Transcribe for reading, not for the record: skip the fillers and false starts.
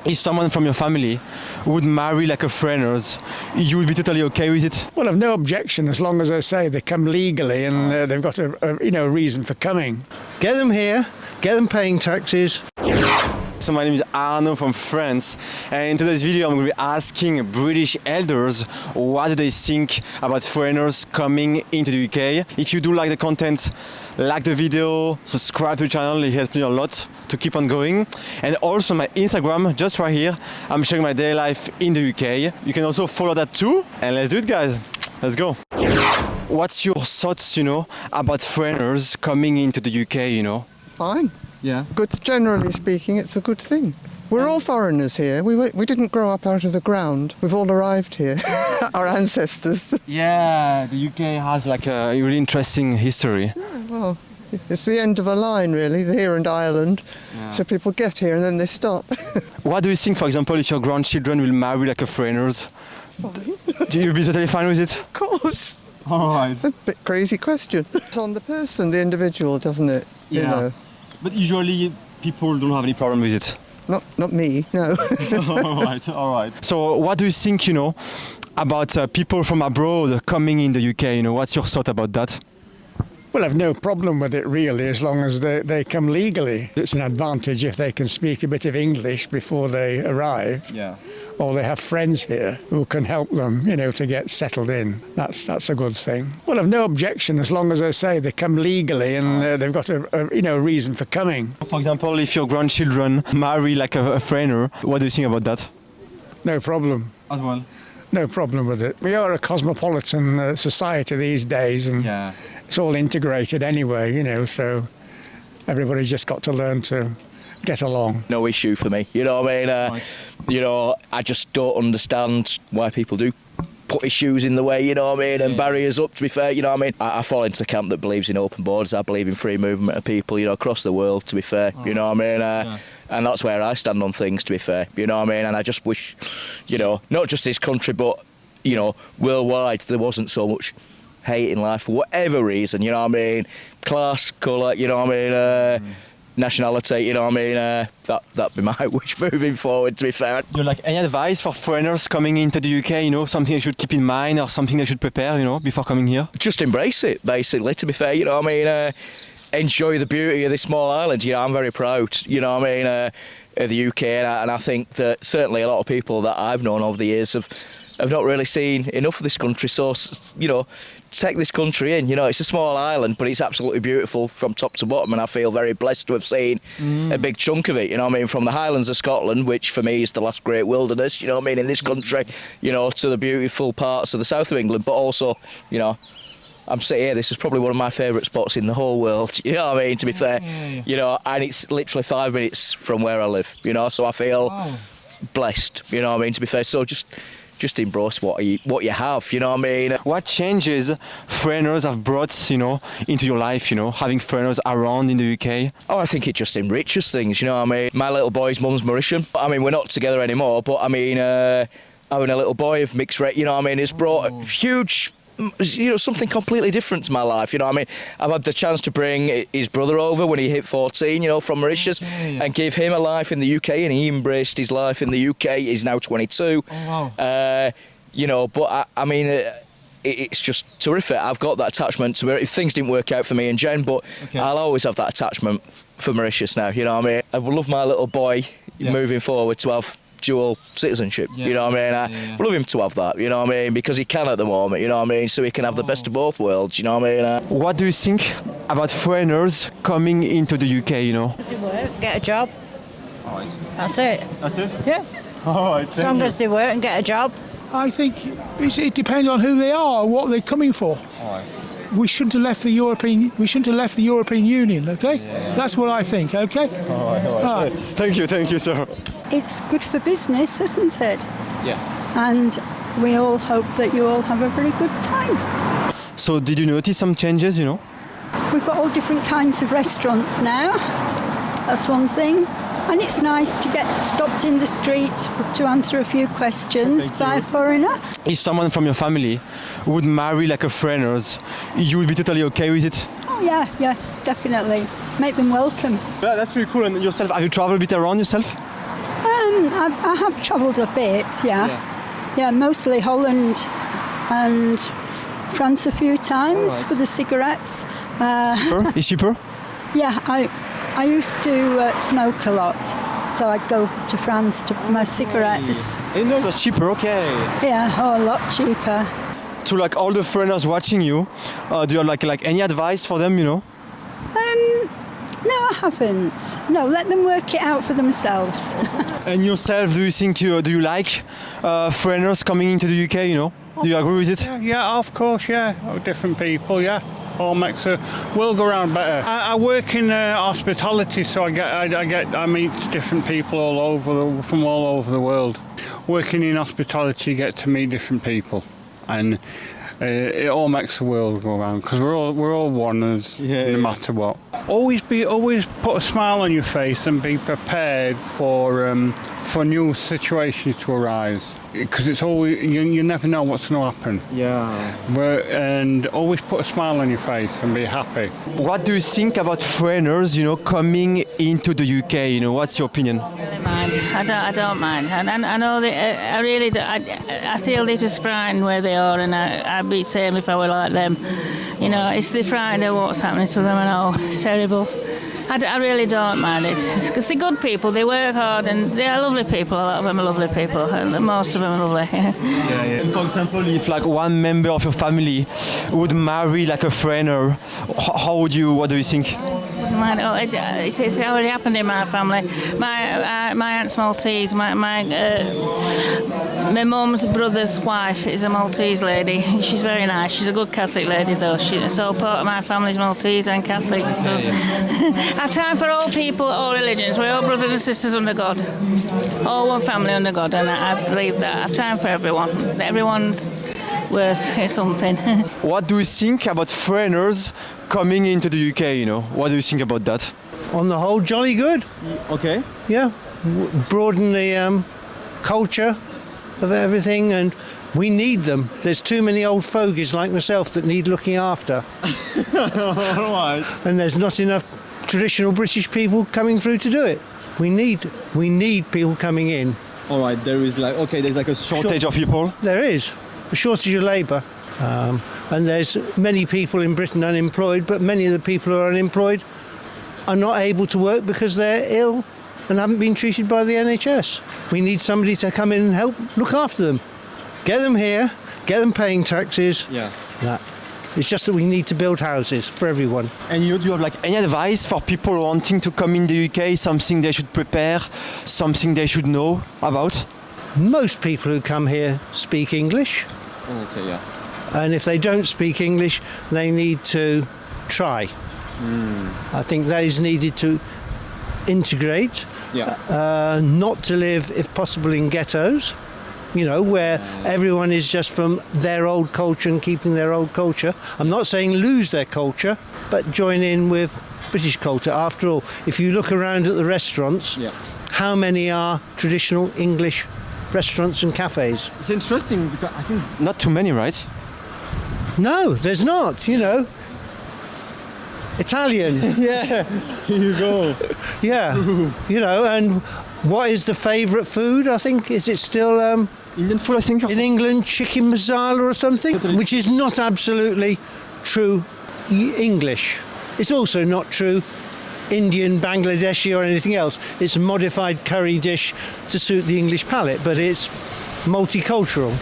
If someone from your family would marry like a foreigners, you would be totally okay with it? Well, I've no objection as long as I say they come legally and they've got a reason for coming. Get them here, get them paying taxes. So my name is Arno from France, and in today's video I'm going to be asking British elders what do they think about foreigners coming into the UK. If you do like the content, like the video, subscribe to the channel, it helps me a lot to keep on going. And also my Instagram, just right here, I'm showing my daily life in the UK. You can also follow that too, and let's do it, guys. Let's go. What's your thoughts, about foreigners coming into the UK, It's fine. Yeah. Good. Generally speaking, it's a good thing. We're all foreigners here. We didn't grow up out of the ground. We've all arrived here, our ancestors. Yeah, the UK has like a really interesting history. Yeah, well, it's the end of a line, really, here in Ireland. Yeah. So people get here and then they stop. What do you think, for example, if your grandchildren will marry like a foreigners? Fine. Do you be totally fine with it? Of course. All right. It's a bit crazy question. It's on the person, the individual, doesn't it? You know. But usually people don't have any problem with it. Not me, no. all right. So what do you think, about people from abroad coming in the UK? What's your thought about that? Well, I've no problem with it really as long as they come legally. It's an advantage if they can speak a bit of English before they arrive. Yeah. Or they have friends here who can help them, to get settled in. That's a good thing. Well, I've no objection as long as I say they come legally and they've got a reason for coming. For example, if your grandchildren marry like a foreigner, what do you think about that? No problem. As well. No problem with it. We are a cosmopolitan society these days and it's all integrated anyway, so everybody's just got to learn to get along. No issue for me, you know what I mean? I just don't understand why people do put issues in the way, you know what I mean, and barriers up, to be fair, you know what I mean? I fall into the camp that believes in open borders. I believe in free movement of people, across the world, to be fair, you know what I mean? And that's where I stand on things, to be fair, you know what I mean? And I just wish, not just this country, but, worldwide, there wasn't so much hate in life for whatever reason, you know what I mean? Class, colour, you know what I mean? Nationality, you know what I mean? That'd be my wish moving forward, to be fair. Do you like any advice for foreigners coming into the UK, something they should keep in mind or something they should prepare, before coming here? Just embrace it, basically, to be fair, you know what I mean? Enjoy the beauty of this small island. I'm very proud, you know what I mean, of the UK, and I think that certainly a lot of people that I've known over the years have not really seen enough of this country, so, take this country in. It's a small island, but it's absolutely beautiful from top to bottom, and I feel very blessed to have seen a big chunk of it, you know what I mean, from the Highlands of Scotland, which for me is the last great wilderness, you know what I mean, in this country, to the beautiful parts of the south of England, but also, I'm sitting here, this is probably one of my favourite spots in the whole world, you know what I mean, to be fair, and it's literally 5 minutes from where I live, so I feel blessed, you know what I mean, to be fair, so just embrace what you have, you know what I mean? What changes foreigners have brought, into your life, having foreigners around in the UK? Oh, I think it just enriches things, you know what I mean? My little boy's mum's Mauritian. I mean, we're not together anymore, but I mean, having a little boy of mixed race, you know what I mean, has brought a huge, something completely different to my life, you know what I mean? I've had the chance to bring his brother over when he hit 14, from Mauritius, and give him a life in the UK, and he embraced his life in the UK. He's now 22. Oh, wow. But I mean, it's just terrific. I've got that attachment to Mauritius. Things didn't work out for me and Jen, but I'll always have that attachment for Mauritius now, you know what I mean? I would love my little boy moving forward to have dual citizenship, you know what I mean? I love him to have that, you know what I mean? Because he can at the moment, you know what I mean? So he can have the best of both worlds, you know what I mean? What do you think about foreigners coming into the UK, To work, get a job. All right. That's it. That's it? Yeah. All right, As long as they work and get a job. I think it depends on who they are, what they're coming for. All right. We shouldn't have left the European Union, okay? That's what I think, okay? All right. Thank you, sir. It's good for business, isn't it? Yeah. And we all hope that you all have a very good time. So did you notice some changes, We've got all different kinds of restaurants now. That's one thing. And it's nice to get stopped in the street to answer a few questions by a foreigner. If someone from your family would marry like a foreigners, you would be totally okay with it? Oh yeah, yes, definitely. Make them welcome. Yeah, that's pretty cool. And yourself, have you traveled a bit around yourself? I have travelled a bit, yeah. Yeah, mostly Holland and France a few times for the cigarettes. Cheaper? It's cheaper? Yeah, I used to smoke a lot, so I'd go to France to buy my cigarettes. You know, it's cheaper, okay. Yeah, a lot cheaper. To like all the foreigners watching you, do you have like any advice for them, you know? No, I haven't. No, let them work it out for themselves. And yourself, do you think do you like foreigners coming into the UK, you know? Do you agree with it? Yeah, of course, yeah. Different people, yeah. All makes the world go round better. I work in hospitality, so I meet different people from all over the world. Working in hospitality, you get to meet different people, and it all makes the world go round because we're all one, no matter what. Always put a smile on your face and be prepared for new situations to arise, because it's always you never know what's going to happen. Yeah. And always put a smile on your face and be happy. What do you think about foreigners, you know, coming into the UK? You know, what's your opinion? I don't mind. I know I really do. I feel they're just frightened where they are, and I'd be the same if I were like them. You know, it's the frightened of what's happening to them and all. It's terrible. I really don't mind it, because they're good people, they work hard, and they are lovely people. A lot of them are lovely people, and most of them are lovely. And for example, if like one member of your family would marry like a foreigner, what do you think? It's already happened in my family. My aunt's Maltese. My mum's brother's wife is a Maltese lady. She's very nice. She's a good Catholic lady, though. So part of my family's Maltese and Catholic. So I have time for all people, all religions. We're all brothers and sisters under God. All one family under God, and I believe that. I have time for everyone. Everyone's worth something. What do you think about foreigners coming into the UK, you know? What do you think about that? On the whole, jolly good. Okay. Yeah, broaden the culture of everything, and we need them. There's too many old fogies like myself that need looking after. All right. And there's not enough traditional British people coming through to do it. We need people coming in. All right, there's like a shortage of people. There is a shortage of labour, and there's many people in Britain unemployed, but many of the people who are unemployed are not able to work because they're ill and haven't been treated by the NHS. We need somebody to come in and help look after them. Get them here, get them paying taxes. Yeah. That. It's just that we need to build houses for everyone. And do you have like any advice for people wanting to come in the UK? Something they should prepare, something they should know about? Most people who come here speak English. Okay, yeah. And if they don't speak English, they need to try. I think that is needed to integrate, not to live, if possible, in ghettos, you know, where everyone is just from their old culture and keeping their old culture. I'm not saying lose their culture, but join in with British culture. After all, if you look around at the restaurants, how many are traditional English restaurants and cafes? It's interesting because I think not too many, right? No, there's not, you know. Italian. Yeah, here you go. Yeah, you know, and what is the favourite food? I think, is it still Indian food, I think. in England, chicken masala or something? Which is not absolutely true English. It's also not true Indian, Bangladeshi or anything else. It's a modified curry dish to suit the English palate, but it's multicultural.